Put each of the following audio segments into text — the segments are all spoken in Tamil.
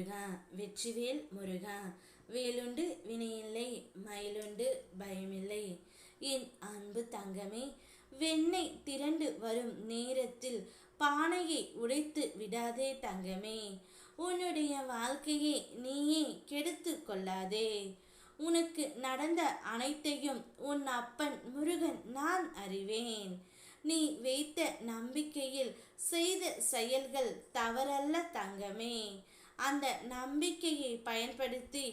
முருகா வெற்றிவேல் முருகா. வேலுண்டு வினையில்லை, மயிலுண்டு பயமில்லை. என் அன்பு தங்கமே, வெண்ணெய் திரண்டு வரும் நேரத்தில் பானையை உடைத்து விடாதே தங்கமே. உன்னுடைய வாழ்க்கையை நீயே கெடுத்து கொள்ளாதே. உனக்கு நடந்த அனைத்தையும் உன் அப்பன் முருகன் நான் அறிவேன். நீ வைத்த நம்பிக்கையில் செய்த செயல்கள் தவறல்ல தங்கமே. அந்த நம்பிக்கையை பயன்படுத்தி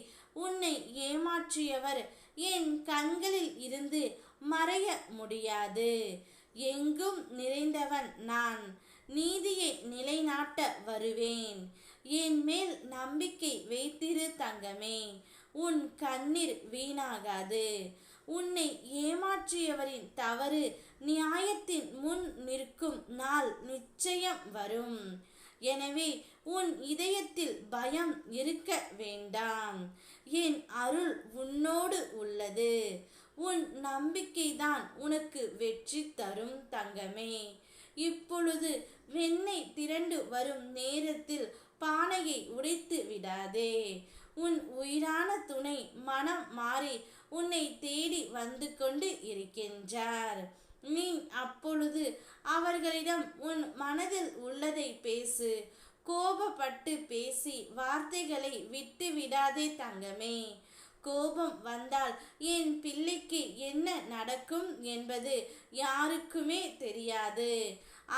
உன்னை ஏமாற்றியவர் என் கண்களில் இருந்து மறைய முடியாது. எங்கும் நிறைந்தவன் நான். நீதியை நிலைநாட்ட வருவேன். என் மேல் நம்பிக்கை வைத்திரு தங்கமே. உன் கண்ணீர் வீணாகாது. உன்னை ஏமாற்றியவரின் தவறு நியாயத்தின் முன் நிற்கும் நாள் நிச்சயம் வரும். எனவே உன் இதயத்தில் பயம் இருக்க வேண்டாம். என் அருள் உன்னோடு உள்ளது. உன் நம்பிக்கைதான் உனக்கு வெற்றி தரும் தங்கமே. இப்பொழுது வெண்ணெய் திரண்டு வரும் நேரத்தில் பானையை உடைத்து விடாதே. உன் உயிரான துணை மனம் மாறி உன்னை தேடி வந்து கொண்டு இருக்கின்றார். நீ அப்பொழுது அவர்களிடம் உன் மனதில் உள்ளதை பேசு. கோபப்பட்டு பேசி வார்த்தைகளை விட்டு விடாதே தங்கமே. கோபம் வந்தால் என் பிள்ளைக்கு என்ன நடக்கும் என்பது யாருக்குமே தெரியாது.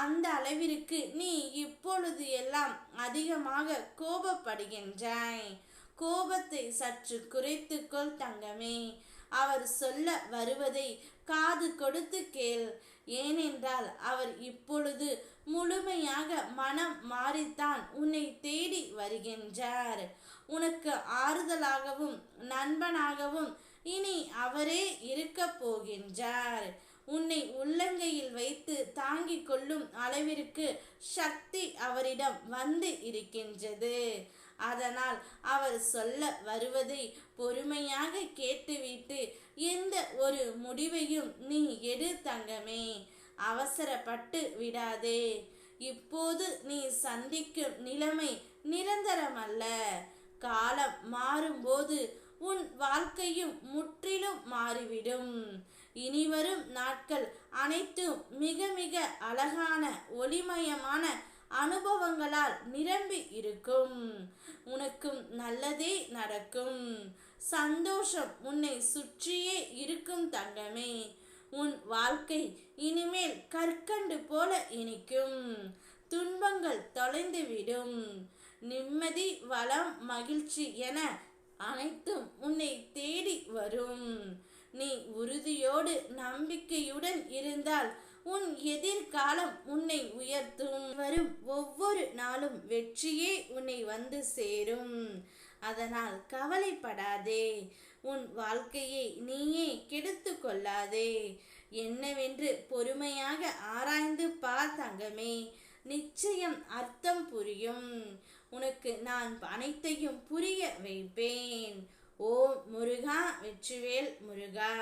அந்த அளவிற்கு நீ இப்பொழுது எல்லாம் அதிகமாக கோபப்படுகின்றாய். கோபத்தை சற்று குறைத்துக்கொள் தங்கமே. அவர் சொல்ல வருவதை காது கொடுத்து கேள். ஏனென்றால் அவர் இப்பொழுது முழுமையாக மனம் மாறித்தான் உன்னை தேடி வருகின்றார். உனக்கு ஆறுதலாகவும் நண்பனாகவும் இனி அவரே இருக்க போகின்றார். உன்னை உள்ளங்கையில் வைத்து தாங்கிக் கொள்ளும் அளவிற்கு சக்தி அவரிடம் வந்து இருக்கின்றது. அதனால் அவர் சொல்ல வருவதை பொறுமையாக கேட்டுவிட்டு எந்த ஒரு முடிவையும் நீ எடு தங்கமே. அவசரப்பட்டு விடாதே. இப்போது நீ சந்திக்கும் நிலைமை நிரந்தரமல்ல. காலம் மாறும்போது உன் வாழ்க்கையும் முற்றிலும் மாறிவிடும். இனிவரும் நாட்கள் அனைத்தும் மிக மிக அழகான ஒளிமயமான அனுபவங்களால் நிரம்பி இருக்கும். உனக்கும் நல்லதே நடக்கும். சந்தோஷம் உன்னை சுற்றியே இருக்கும் தங்கமே. உன் வாழ்க்கை இனிமேல் கற்கண்டு போல இனிக்கும். துன்பங்கள் தொலைந்துவிடும். நிம்மதி, வளம், மகிழ்ச்சி என அனைத்தும் உன்னை தேடி வரும். நீ உறுதியோடு நம்பிக்கையுடன் இருந்தால் உன் எதிர்காலம் உன்னை உயர்த்தும். வரும் ஒவ்வொரு நாளும் வெற்றியே உன்னை வந்து சேரும். அதனால் கவலைப்படாதே. உன் வாழ்க்கையை நீயே கெடுத்து கொள்ளாதே. என்னவென்று பொறுமையாக ஆராய்ந்து பார் தங்கமே. நிச்சயம் அர்த்தம் புரியும். உனக்கு நான் அனைத்தையும் புரிய வைப்பேன். ஓம் முருகா வெற்றிவேல் முருகா.